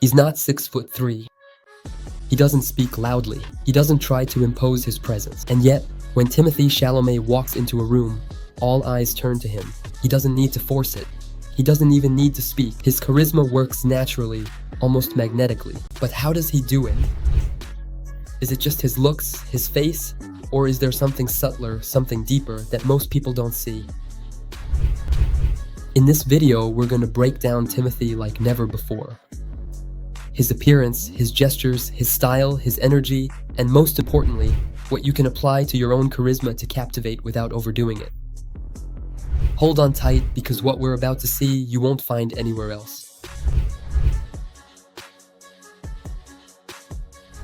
He's not 6'3". He doesn't speak loudly. He doesn't try to impose his presence. And yet, when Timothée Chalamet walks into a room, all eyes turn to him. He doesn't need to force it. He doesn't even need to speak. His charisma works naturally, almost magnetically. But how does he do it? Is it just his looks, his face, or is there something subtler, something deeper that most people don't see? In this video, we're going to break down Timothée like never before. His appearance, his gestures, his style, his energy, and most importantly, what you can apply to your own charisma to captivate without overdoing it. Hold on tight, because what we're about to see you won't find anywhere else.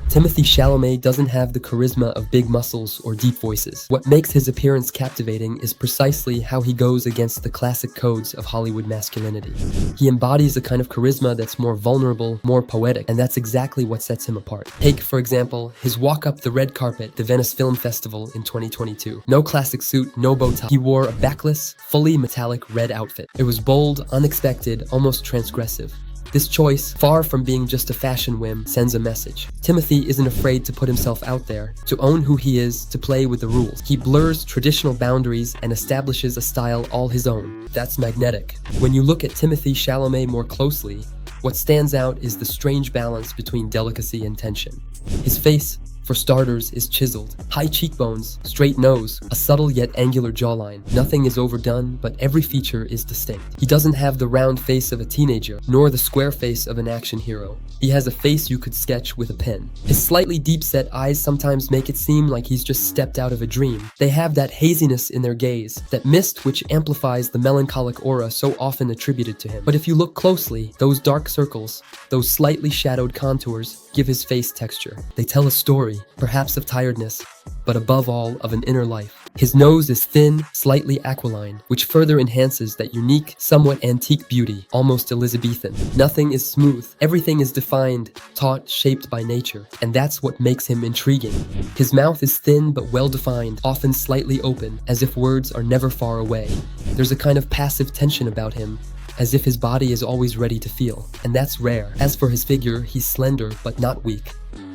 Timothée Chalamet doesn't have the charisma of big muscles or deep voices. What makes his appearance captivating is precisely how he goes against the classic codes of Hollywood masculinity. He embodies a kind of charisma that's more vulnerable, more poetic, and that's exactly what sets him apart. Take, for example, his walk up the red carpet at the Venice Film Festival in 2022. No classic suit, no bow tie. He wore a backless, fully metallic red outfit. It was bold, unexpected, almost transgressive. This choice, far from being just a fashion whim, sends a message. Timothée isn't afraid to put himself out there, to own who he is, to play with the rules. He blurs traditional boundaries and establishes a style all his own. That's magnetic. When you look at Timothée Chalamet more closely, what stands out is the strange balance between delicacy and tension. His face, for starters, is chiseled. High cheekbones, straight nose, a subtle yet angular jawline. Nothing is overdone, but every feature is distinct. He doesn't have the round face of a teenager, nor the square face of an action hero. He has a face you could sketch with a pen. His slightly deep-set eyes sometimes make it seem like he's just stepped out of a dream. They have that haziness in their gaze, that mist which amplifies the melancholic aura so often attributed to him. But if you look closely, those dark circles, those slightly shadowed contours, give his face texture. They tell a story, perhaps of tiredness, but above all, of an inner life. His nose is thin, slightly aquiline, which further enhances that unique, somewhat antique beauty, almost Elizabethan. Nothing is smooth. Everything is defined, taut, shaped by nature, and that's what makes him intriguing. His mouth is thin but well-defined, often slightly open, as if words are never far away. There's a kind of passive tension about him, as if his body is always ready to feel, and that's rare. As for his figure, he's slender but not weak.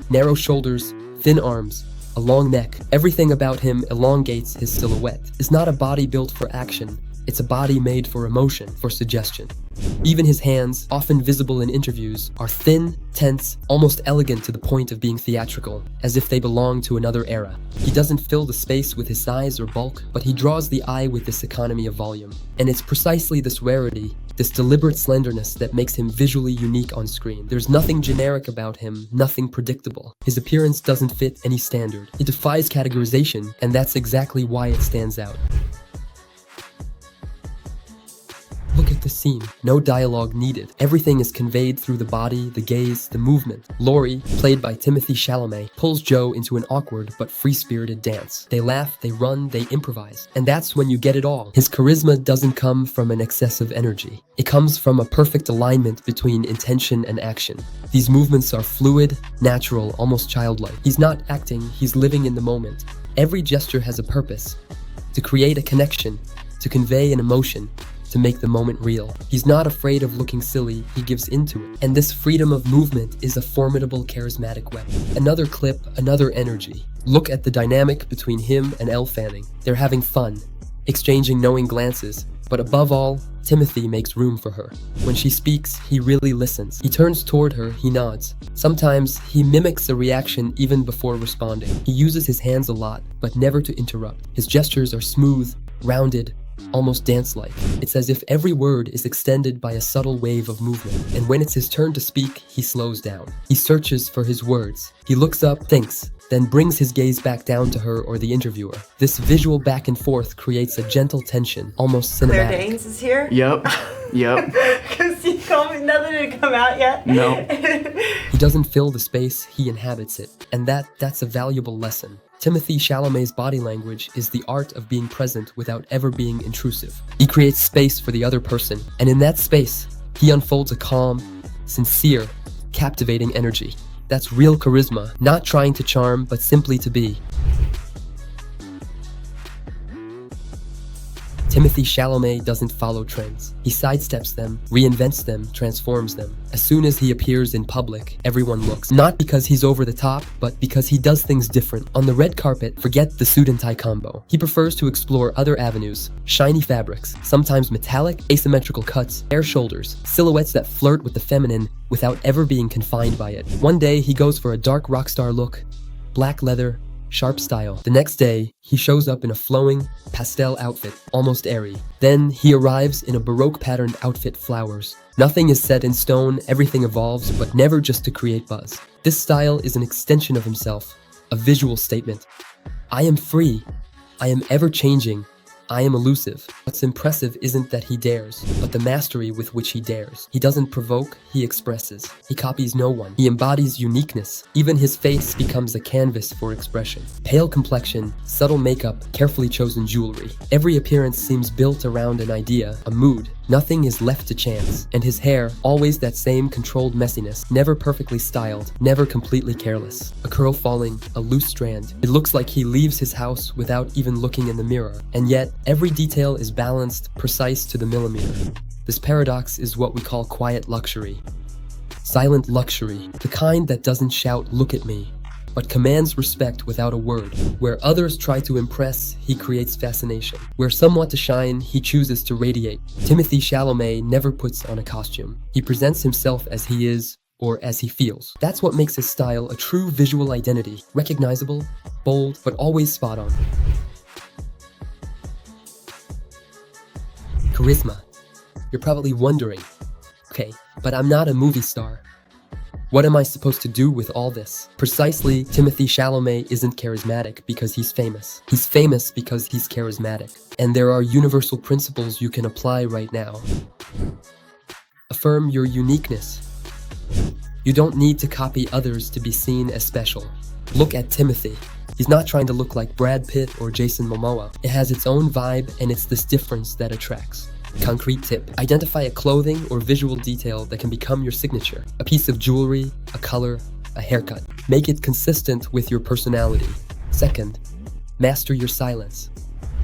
Narrow shoulders, thin arms, a long neck. Everything about him elongates his silhouette. It's not a body built for action. It's a body made for emotion, for suggestion. Even his hands, often visible in interviews, are thin, tense, almost elegant to the point of being theatrical, as if they belong to another era. He doesn't fill the space with his size or bulk, but he draws the eye with this economy of volume. And it's precisely this rarity, this deliberate slenderness that makes him visually unique on screen. There's nothing generic about him, nothing predictable. His appearance doesn't fit any standard. It defies categorization, and that's exactly why it stands out. Look at the scene. No dialogue needed. Everything is conveyed through the body, the gaze, the movement. Laurie, played by Timothée Chalamet, pulls Joe into an awkward but free-spirited dance. They laugh, they run, they improvise. And that's when you get it all. His charisma doesn't come from an excessive energy. It comes from a perfect alignment between intention and action. These movements are fluid, natural, almost childlike. He's not acting, he's living in the moment. Every gesture has a purpose. To create a connection, to convey an emotion, to make the moment real. He's not afraid of looking silly, he gives into it. And this freedom of movement is a formidable charismatic weapon. Another clip, another energy. Look at the dynamic between him and Elle Fanning. They're having fun, exchanging knowing glances, but above all, Timothée makes room for her. When she speaks, he really listens. He turns toward her, he nods. Sometimes, he mimics a reaction even before responding. He uses his hands a lot, but never to interrupt. His gestures are smooth, rounded, almost dance-like. It's as if every word is extended by a subtle wave of movement, and when it's his turn to speak, he slows down. He searches for his words. He looks up, thinks, then brings his gaze back down to her or the interviewer. This visual back and forth creates a gentle tension, almost cinematic. Claire Danes is here? Yep. Because you told me nothing had come out yet? No. He doesn't fill the space, he inhabits it. And that's a valuable lesson. Timothée Chalamet's body language is the art of being present without ever being intrusive. He creates space for the other person, and in that space, he unfolds a calm, sincere, captivating energy. That's real charisma, not trying to charm, but simply to be. Timothée Chalamet doesn't follow trends. He sidesteps them, reinvents them, transforms them. As soon as he appears in public, everyone looks. Not because he's over the top, but because he does things different. On the red carpet, forget the suit and tie combo. He prefers to explore other avenues. Shiny fabrics, sometimes metallic, asymmetrical cuts, bare shoulders, silhouettes that flirt with the feminine without ever being confined by it. One day, he goes for a dark rock star look, black leather, sharp style. The next day, he shows up in a flowing, pastel outfit, almost airy. Then, he arrives in a Baroque patterned outfit, flowers. Nothing is set in stone, everything evolves, but never just to create buzz. This style is an extension of himself, a visual statement. I am free. I am ever-changing. I am elusive. What's impressive isn't that he dares, but the mastery with which he dares. He doesn't provoke, he expresses. He copies no one. He embodies uniqueness. Even his face becomes a canvas for expression. Pale complexion, subtle makeup, carefully chosen jewelry. Every appearance seems built around an idea, a mood. Nothing is left to chance. And his hair, always that same controlled messiness, never perfectly styled, never completely careless. A curl falling, a loose strand. It looks like he leaves his house without even looking in the mirror. And yet, every detail is balanced, precise to the millimeter. This paradox is what we call quiet luxury. Silent luxury, the kind that doesn't shout, "Look at me," but commands respect without a word. Where others try to impress, he creates fascination. Where some want to shine, he chooses to radiate. Timothée Chalamet never puts on a costume. He presents himself as he is, or as he feels. That's what makes his style a true visual identity. Recognizable, bold, but always spot on. Charisma. You're probably wondering, okay, but I'm not a movie star. What am I supposed to do with all this? Precisely, Timothée Chalamet isn't charismatic because he's famous. He's famous because he's charismatic. And there are universal principles you can apply right now. Affirm your uniqueness. You don't need to copy others to be seen as special. Look at Timothée. He's not trying to look like Brad Pitt or Jason Momoa. It has its own vibe, and it's this difference that attracts. Concrete tip. Identify a clothing or visual detail that can become your signature. A piece of jewelry, a color, a haircut. Make it consistent with your personality. Second, master your silence.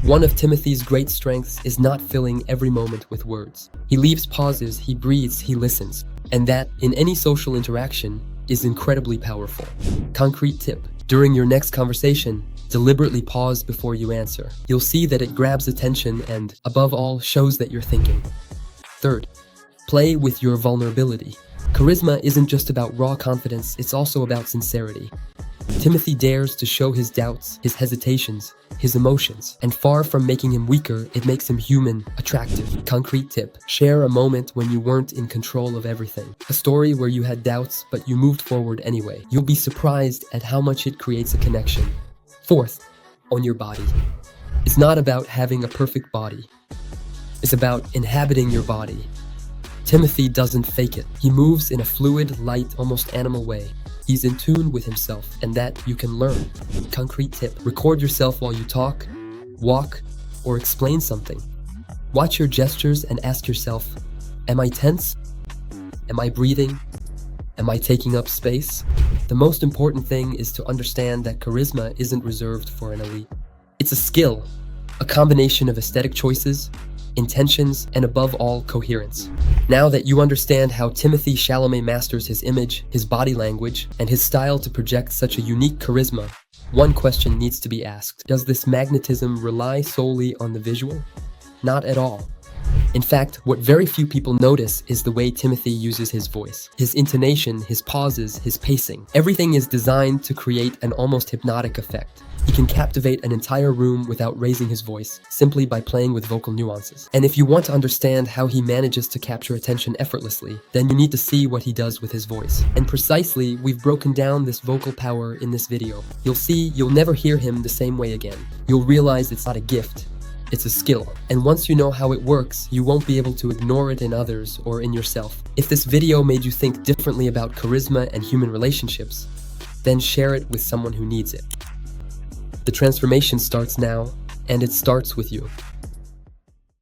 One of Timothée's great strengths is not filling every moment with words. He leaves pauses, he breathes, he listens. And that, in any social interaction, is incredibly powerful. Concrete tip. During your next conversation, deliberately pause before you answer. You'll see that it grabs attention and, above all, shows that you're thinking. Third, play with your vulnerability. Charisma isn't just about raw confidence, it's also about sincerity. Timothée dares to show his doubts, his hesitations, his emotions, and far from making him weaker, it makes him human, attractive. Concrete tip. Share a moment when you weren't in control of everything. A story where you had doubts, but you moved forward anyway. You'll be surprised at how much it creates a connection. Fourth, own your body. It's not about having a perfect body. It's about inhabiting your body. Timothée doesn't fake it. He moves in a fluid, light, almost animal way. He's in tune with himself, and that you can learn. Concrete tip. Record yourself while you talk, walk, or explain something. Watch your gestures and ask yourself, am I tense? Am I breathing? Am I taking up space? The most important thing is to understand that charisma isn't reserved for an elite. It's a skill, a combination of aesthetic choices, intentions, and above all, coherence. Now that you understand how Timothée Chalamet masters his image, his body language, and his style to project such a unique charisma, one question needs to be asked. Does this magnetism rely solely on the visual? Not at all. In fact, what very few people notice is the way Timothée uses his voice. His intonation, his pauses, his pacing. Everything is designed to create an almost hypnotic effect. He can captivate an entire room without raising his voice, simply by playing with vocal nuances. And if you want to understand how he manages to capture attention effortlessly, then you need to see what he does with his voice. And precisely, we've broken down this vocal power in this video. You'll see, you'll never hear him the same way again. You'll realize it's not a gift. It's a skill. And once you know how it works, you won't be able to ignore it in others or in yourself. If this video made you think differently about charisma and human relationships, then share it with someone who needs it. The transformation starts now, and it starts with you.